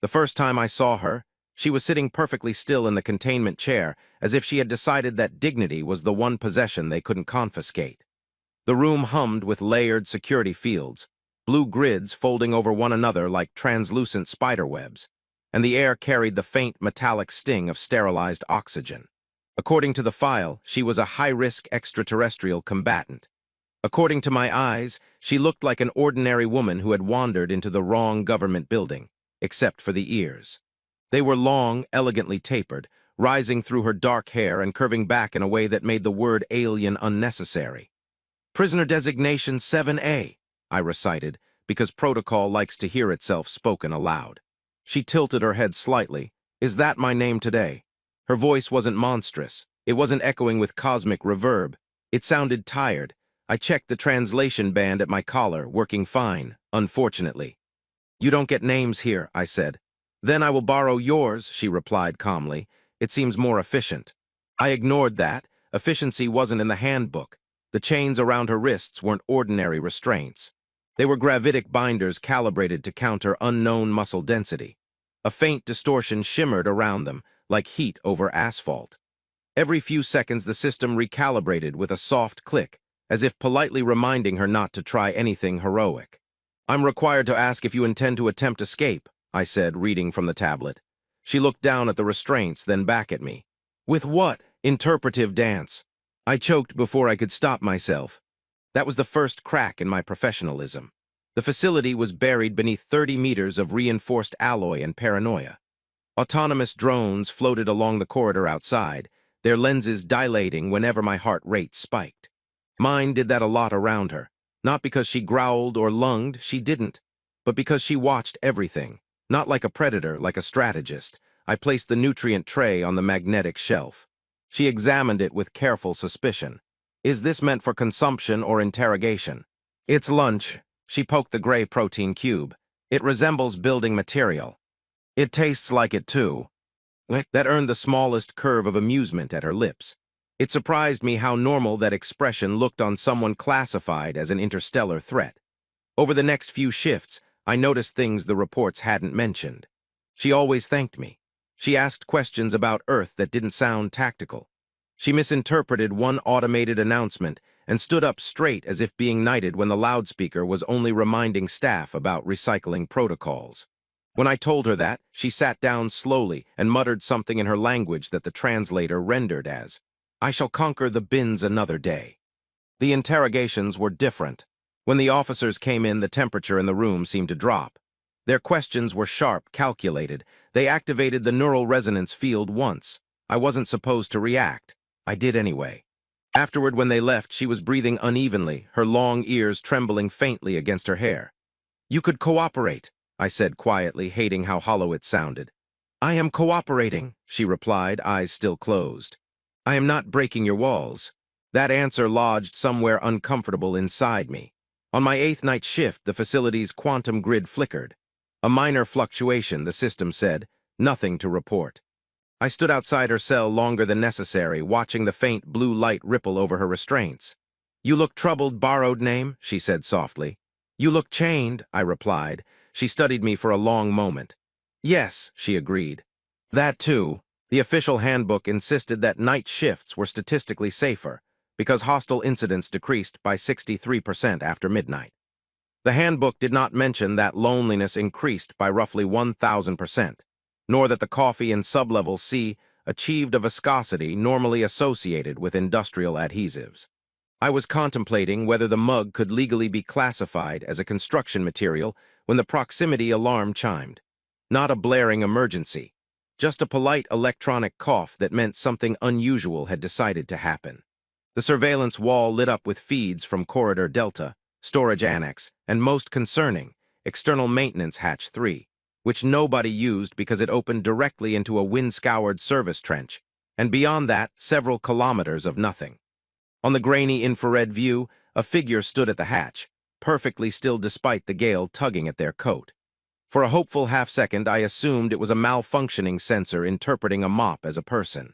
The first time I saw her, she was sitting perfectly still in the containment chair, as if she had decided that dignity was the one possession they couldn't confiscate. The room hummed with layered security fields, blue grids folding over one another like translucent spiderwebs, and the air carried the faint metallic sting of sterilized oxygen. According to the file, she was a high-risk extraterrestrial combatant. According to my eyes, she looked like an ordinary woman who had wandered into the wrong government building, except for the ears. They were long, elegantly tapered, rising through her dark hair and curving back in a way that made the word alien unnecessary. "Prisoner designation 7A, I recited, because protocol likes to hear itself spoken aloud. She tilted her head slightly. "Is that my name today?" Her voice wasn't monstrous. It wasn't echoing with cosmic reverb. It sounded tired. I checked the translation band at my collar, working fine, unfortunately. "You don't get names here," I said. "Then I will borrow yours," she replied calmly. "It seems more efficient." I ignored that. Efficiency wasn't in the handbook. The chains around her wrists weren't ordinary restraints. They were gravitic binders calibrated to counter unknown muscle density. A faint distortion shimmered around them, like heat over asphalt. Every few seconds the system recalibrated with a soft click, as if politely reminding her not to try anything heroic. "I'm required to ask if you intend to attempt escape," I said, reading from the tablet. She looked down at the restraints, then back at me. "With what? Interpretive dance." I choked before I could stop myself. That was the first crack in my professionalism. The facility was buried beneath 30 meters of reinforced alloy and paranoia. Autonomous drones floated along the corridor outside, their lenses dilating whenever my heart rate spiked. Mine did that a lot around her. Not because she growled or lunged, she didn't, but because she watched everything. Not like a predator, like a strategist. I placed the nutrient tray on the magnetic shelf. She examined it with careful suspicion. "Is this meant for consumption or interrogation?" "It's lunch." She poked the gray protein cube. "It resembles building material." "It tastes like it too." That earned the smallest curve of amusement at her lips. It surprised me how normal that expression looked on someone classified as an interstellar threat. Over the next few shifts, I noticed things the reports hadn't mentioned. She always thanked me. She asked questions about Earth that didn't sound tactical. She misinterpreted one automated announcement and stood up straight as if being knighted when the loudspeaker was only reminding staff about recycling protocols. When I told her that, she sat down slowly and muttered something in her language that the translator rendered as, "I shall conquer the bins another day." The interrogations were different. When the officers came in, the temperature in the room seemed to drop. Their questions were sharp, calculated. They activated the neural resonance field once. I wasn't supposed to react. I did anyway. Afterward, when they left, she was breathing unevenly, her long ears trembling faintly against her hair. "You could cooperate," I said quietly, hating how hollow it sounded. "I am cooperating," she replied, eyes still closed. "I am not breaking your walls." That answer lodged somewhere uncomfortable inside me. On my 8th night shift, the facility's quantum grid flickered. A minor fluctuation, the system said, nothing to report. I stood outside her cell longer than necessary, watching the faint blue light ripple over her restraints. "You look troubled, borrowed name," she said softly. "You look chained," I replied. She studied me for a long moment. "Yes," she agreed. "That too." The official handbook insisted that night shifts were statistically safer, because hostile incidents decreased by 63% after midnight. The handbook did not mention that loneliness increased by roughly 1,000%, nor that the coffee in sublevel C achieved a viscosity normally associated with industrial adhesives. I was contemplating whether the mug could legally be classified as a construction material when the proximity alarm chimed. Not a blaring emergency, just a polite electronic cough that meant something unusual had decided to happen. The surveillance wall lit up with feeds from Corridor Delta, Storage Annex, and most concerning, External Maintenance Hatch 3, which nobody used because it opened directly into a wind-scoured service trench, and beyond that, several kilometers of nothing. On the grainy infrared view, a figure stood at the hatch, perfectly still despite the gale tugging at their coat. For a hopeful half-second, I assumed it was a malfunctioning sensor interpreting a mop as a person.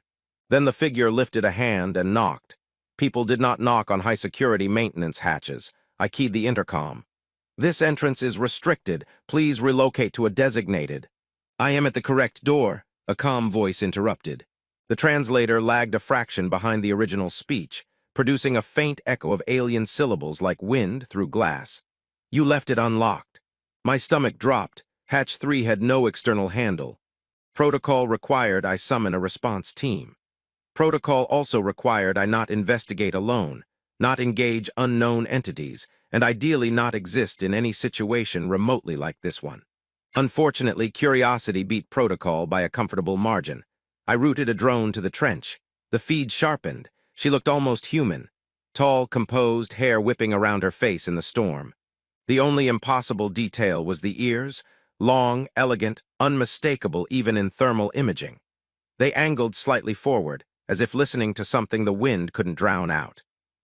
Then the figure lifted a hand and knocked. People did not knock on high-security maintenance hatches. I keyed the intercom. "This entrance is restricted. Please relocate to a designated." I am at the correct door, a calm voice interrupted. The translator lagged a fraction behind the original speech, producing a faint echo of alien syllables like wind through glass. You left it unlocked. My stomach dropped. Hatch 3 had no external handle. Protocol required I summon a response team. Protocol also required I not investigate alone, not engage unknown entities, and ideally not exist in any situation remotely like this one. Unfortunately, curiosity beat protocol by a comfortable margin. I routed a drone to the trench. The feed sharpened. She looked almost human. Tall, composed, hair whipping around her face in the storm. The only impossible detail was the ears, long, elegant, unmistakable even in thermal imaging. They angled slightly forward, as if listening to something the wind couldn't drown out.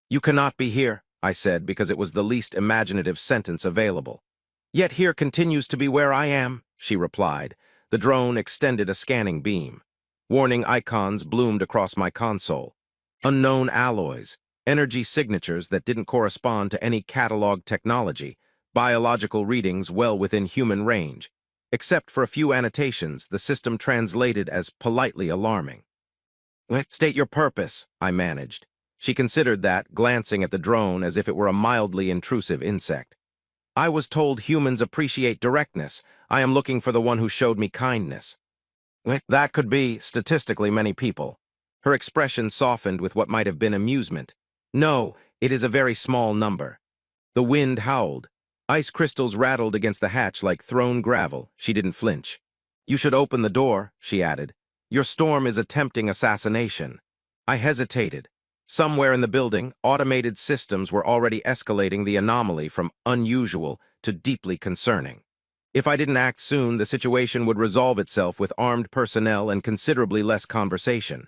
You cannot be here, I said, because it was the least imaginative sentence available. Yet here continues to be where I am, she replied. The drone extended a scanning beam. Warning icons bloomed across my console. Unknown alloys, energy signatures that didn't correspond to any catalog technology, biological readings well within human range. Except for a few annotations, the system translated as politely alarming. State your purpose, I managed. She considered that, glancing at the drone as if it were a mildly intrusive insect. I was told humans appreciate directness. I am looking for the one who showed me kindness. That could be, statistically, many people. Her expression softened with what might have been amusement. No, it is a very small number. The wind howled. Ice crystals rattled against the hatch like thrown gravel. She didn't flinch. You should open the door, she added. Your storm is attempting assassination. I hesitated. Somewhere in the building, automated systems were already escalating the anomaly from unusual to deeply concerning. If I didn't act soon, the situation would resolve itself with armed personnel and considerably less conversation.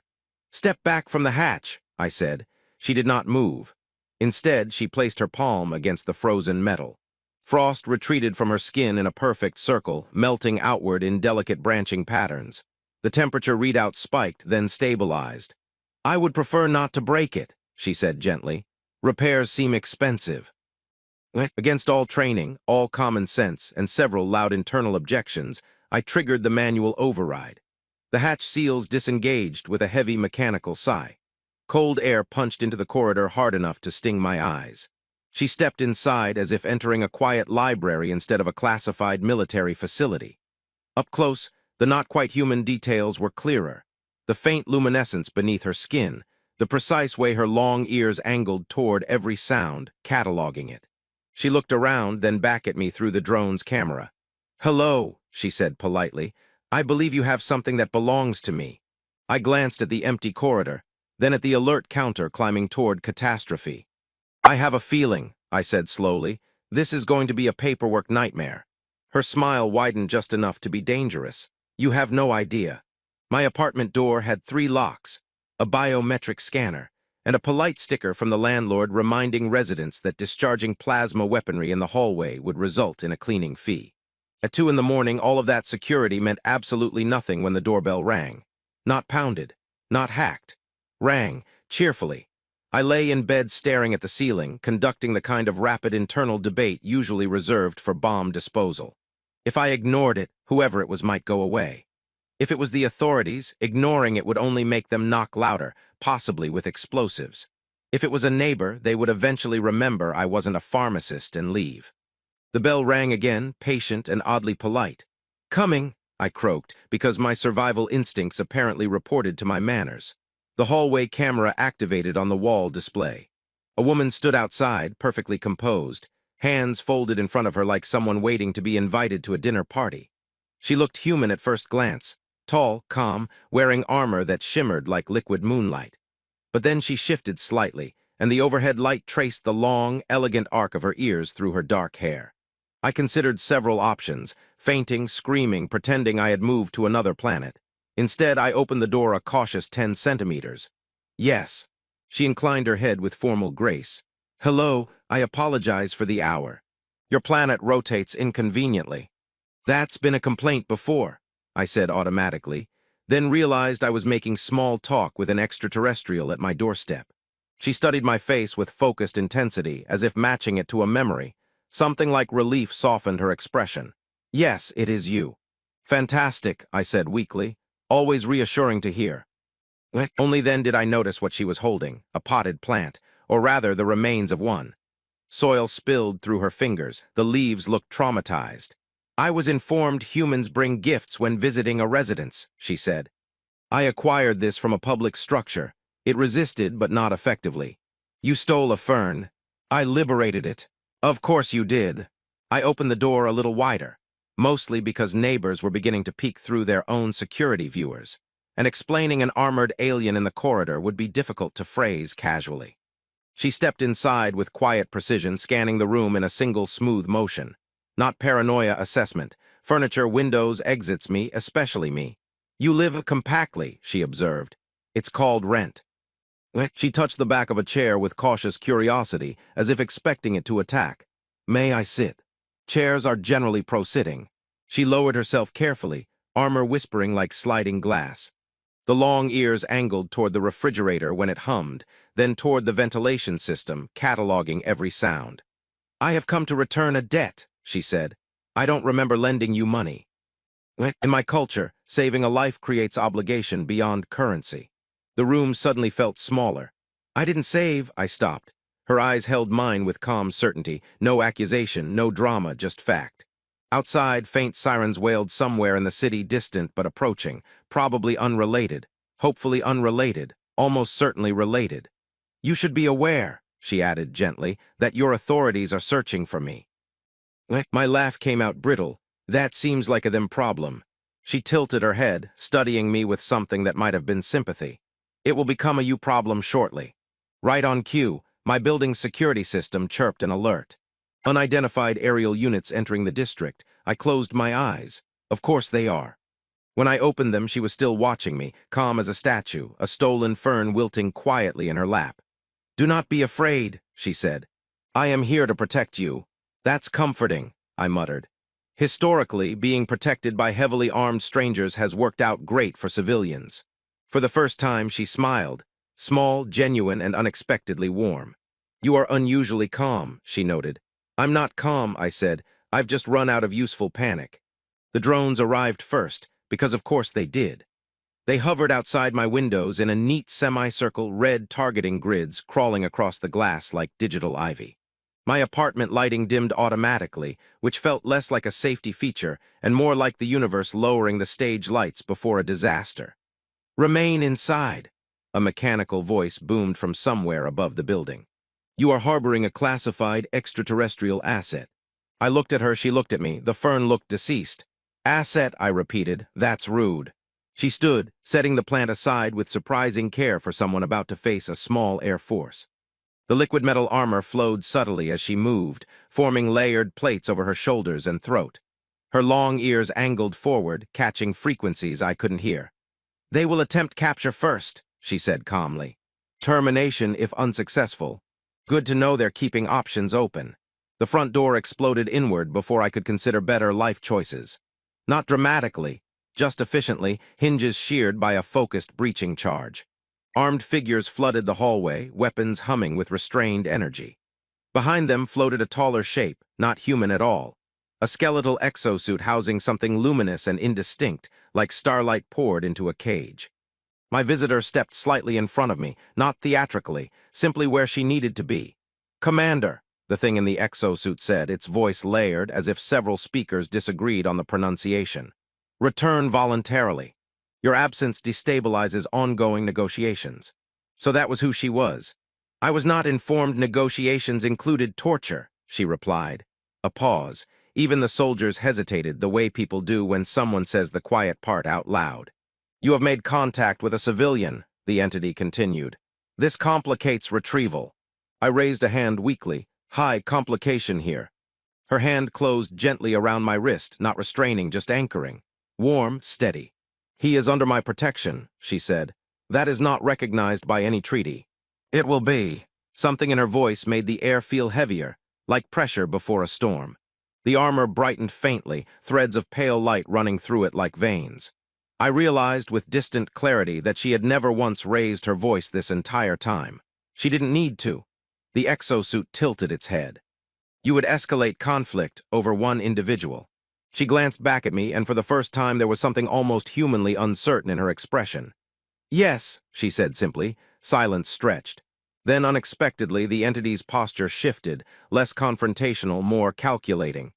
Step back from the hatch, I said. She did not move. Instead, she placed her palm against the frozen metal. Frost retreated from her skin in a perfect circle, melting outward in delicate branching patterns. The temperature readout spiked, then stabilized. I would prefer not to break it, she said gently. Repairs seem expensive. Against all training, all common sense, and several loud internal objections, I triggered the manual override. The hatch seals disengaged with a heavy mechanical sigh. Cold air punched into the corridor hard enough to sting my eyes. She stepped inside as if entering a quiet library instead of a classified military facility. Up close, the not-quite-human details were clearer. The faint luminescence beneath her skin, the precise way her long ears angled toward every sound, cataloging it. She looked around, then back at me through the drone's camera. Hello, she said politely. I believe you have something that belongs to me. I glanced at the empty corridor, then at the alert counter climbing toward catastrophe. I have a feeling, I said slowly, this is going to be a paperwork nightmare. Her smile widened just enough to be dangerous. You have no idea. My apartment door had 3 locks, a biometric scanner, and a polite sticker from the landlord reminding residents that discharging plasma weaponry in the hallway would result in a cleaning fee. At 2 in the morning, all of that security meant absolutely nothing when the doorbell rang. Not pounded, not hacked. Rang, cheerfully. I lay in bed staring at the ceiling, conducting the kind of rapid internal debate usually reserved for bomb disposal. If I ignored it, whoever it was might go away. If it was the authorities, ignoring it would only make them knock louder, possibly with explosives. If it was a neighbor, they would eventually remember I wasn't a pharmacist and leave. The bell rang again, patient and oddly polite. Coming, I croaked, because my survival instincts apparently reported to my manners. The hallway camera activated on the wall display. A woman stood outside, perfectly composed, hands folded in front of her like someone waiting to be invited to a dinner party. She looked human at first glance, tall, calm, wearing armor that shimmered like liquid moonlight. But then she shifted slightly, and the overhead light traced the long, elegant arc of her ears through her dark hair. I considered several options, fainting, screaming, pretending I had moved to another planet. Instead, I opened the door a cautious 10 centimeters. Yes. She inclined her head with formal grace. Hello, I apologize for the hour. Your planet rotates inconveniently. That's been a complaint before, I said automatically, then realized I was making small talk with an extraterrestrial at my doorstep. She studied my face with focused intensity, as if matching it to a memory. Something like relief softened her expression. Yes, it is you. Fantastic, I said weakly, always reassuring to hear. Only then did I notice what she was holding, a potted plant, or rather the remains of one. Soil spilled through her fingers, the leaves looked traumatized. I was informed humans bring gifts when visiting a residence, she said. I acquired this from a public structure. It resisted, but not effectively. You stole a fern. I liberated it. Of course you did. I opened the door a little wider, mostly because neighbors were beginning to peek through their own security viewers, and explaining an armored alien in the corridor would be difficult to phrase casually. She stepped inside with quiet precision, scanning the room in a single smooth motion. Not paranoia assessment. Furniture, windows, exits, me, especially me. You live compactly, she observed. It's called rent. She touched the back of a chair with cautious curiosity, as if expecting it to attack. May I sit? Chairs are generally pro-sitting. She lowered herself carefully, armor whispering like sliding glass. The long ears angled toward the refrigerator when it hummed, then toward the ventilation system, cataloging every sound. I have come to return a debt, she said. I don't remember lending you money. In my culture, saving a life creates obligation beyond currency. The room suddenly felt smaller. I didn't save, I stopped. Her eyes held mine with calm certainty, no accusation, no drama, just fact. Outside, faint sirens wailed somewhere in the city, distant but approaching, probably unrelated, hopefully unrelated, almost certainly related. You should be aware, she added gently, that your authorities are searching for me. My laugh came out brittle. That seems like a them problem. She tilted her head, studying me with something that might have been sympathy. It will become a you problem shortly. Right on cue, my building's security system chirped an alert. Unidentified aerial units entering the district. I closed my eyes. Of course they are. When I opened them, she was still watching me, calm as a statue, a stolen fern wilting quietly in her lap. Do not be afraid, she said. I am here to protect you. That's comforting, I muttered. Historically, being protected by heavily armed strangers has worked out great for civilians. For the first time, she smiled, small, genuine, and unexpectedly warm. You are unusually calm, she noted. I'm not calm, I said. I've just run out of useful panic. The drones arrived first, because of course they did. They hovered outside my windows in a neat semicircle, red targeting grids crawling across the glass like digital ivy. My apartment lighting dimmed automatically, which felt less like a safety feature and more like the universe lowering the stage lights before a disaster. Remain inside, a mechanical voice boomed from somewhere above the building. You are harboring a classified extraterrestrial asset. I looked at her, she looked at me. The fern looked deceased. Asset, I repeated. That's rude. She stood, setting the plant aside with surprising care for someone about to face a small air force. The liquid metal armor flowed subtly as she moved, forming layered plates over her shoulders and throat. Her long ears angled forward, catching frequencies I couldn't hear. They will attempt capture first, she said calmly. Termination if unsuccessful. Good to know they're keeping options open. The front door exploded inward before I could consider better life choices. Not dramatically, just efficiently, hinges sheared by a focused breaching charge. Armed figures flooded the hallway, weapons humming with restrained energy. Behind them floated a taller shape, not human at all. A skeletal exosuit housing something luminous and indistinct, like starlight poured into a cage. My visitor stepped slightly in front of me, not theatrically, simply where she needed to be. Commander, the thing in the exosuit said, its voice layered as if several speakers disagreed on the pronunciation. Return voluntarily. Your absence destabilizes ongoing negotiations. So that was who she was. I was not informed negotiations included torture, she replied. A pause. Even the soldiers hesitated, the way people do when someone says the quiet part out loud. You have made contact with a civilian, the entity continued. This complicates retrieval. I raised a hand weakly. High complication here. Her hand closed gently around my wrist, not restraining, just anchoring. Warm, steady. He is under my protection, she said. That is not recognized by any treaty. It will be. Something in her voice made the air feel heavier, like pressure before a storm. The armor brightened faintly, threads of pale light running through it like veins. I realized with distant clarity that she had never once raised her voice this entire time. She didn't need to. The exosuit tilted its head. You would escalate conflict over one individual. She glanced back at me, and for the first time there was something almost humanly uncertain in her expression. "Yes," she said simply. Silence stretched. Then, unexpectedly, the entity's posture shifted, less confrontational, more calculating.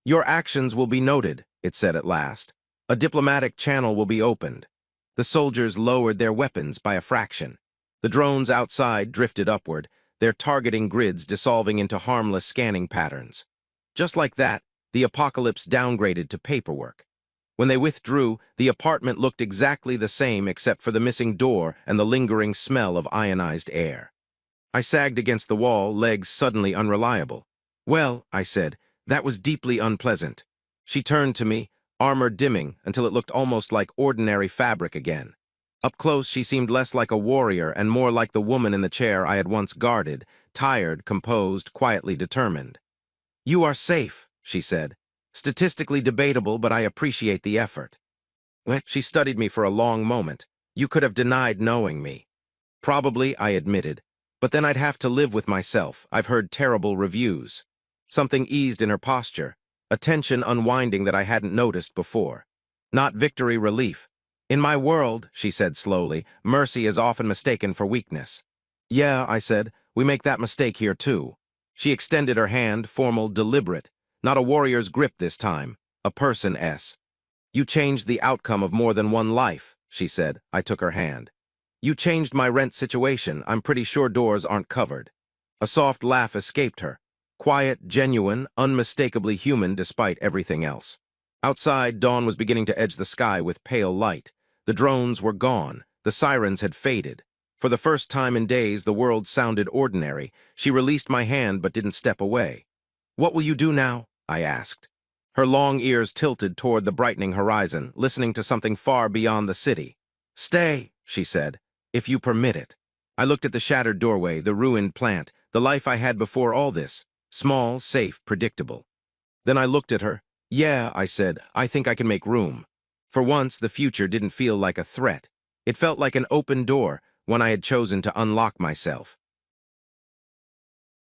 "Your actions will be noted," it said at last. "A diplomatic channel will be opened." The soldiers lowered their weapons by a fraction. The drones outside drifted upward, their targeting grids dissolving into harmless scanning patterns. Just like that, the apocalypse downgraded to paperwork. When they withdrew, the apartment looked exactly the same except for the missing door and the lingering smell of ionized air. I sagged against the wall, legs suddenly unreliable. "Well," I said, "that was deeply unpleasant." She turned to me, armor dimming until it looked almost like ordinary fabric again. Up close, she seemed less like a warrior and more like the woman in the chair I had once guarded, tired, composed, quietly determined. "You are safe," she said. "Statistically debatable, but I appreciate the effort." She studied me for a long moment. "You could have denied knowing me." "Probably," I admitted. "But then I'd have to live with myself. I've heard terrible reviews." Something eased in her posture, a tension unwinding that I hadn't noticed before. "Not victory relief. In my world," she said slowly, "mercy is often mistaken for weakness." "Yeah," I said, "we make that mistake here too." She extended her hand, formal, deliberate. Not a warrior's grip this time, a person's. "You changed the outcome of more than one life," she said. I took her hand. "You changed my rent situation. I'm pretty sure doors aren't covered." A soft laugh escaped her. Quiet, genuine, unmistakably human despite everything else. Outside, dawn was beginning to edge the sky with pale light. The drones were gone. The sirens had faded. For the first time in days, the world sounded ordinary. She released my hand but didn't step away. "What will you do now?" I asked. Her long ears tilted toward the brightening horizon, listening to something far beyond the city. "Stay," she said, "if you permit it." I looked at the shattered doorway, the ruined plant, the life I had before all this. Small, safe, predictable. Then I looked at her. "Yeah," I said, "I think I can make room." For once, the future didn't feel like a threat. It felt like an open door, one I had chosen to unlock myself.